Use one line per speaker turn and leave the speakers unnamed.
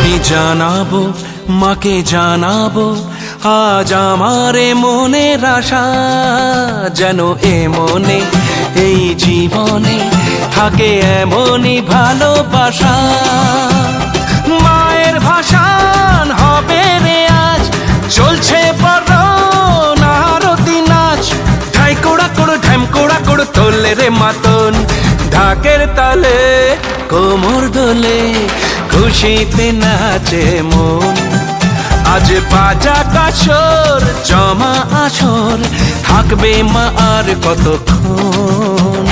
আমি জানাবো মাকে জানাবো আজ আমারে মনের আশা, যেন এ মনে এই জীবনে থাকে এমনই ভালোবাসা। মায়ের ভাষান হবে রে আজ, চলছে বরণ আরতি নাচ। ঢাই কোড়া কোড় ঢ্যাম কোড়া কোড় তোলে রে মাতন, ঢাকের তালে কোমর দোলে খুশিতে নাচে মন। আজ বাজা কাছর জমা আসর, থাকবে মা আর কতক্ষণ।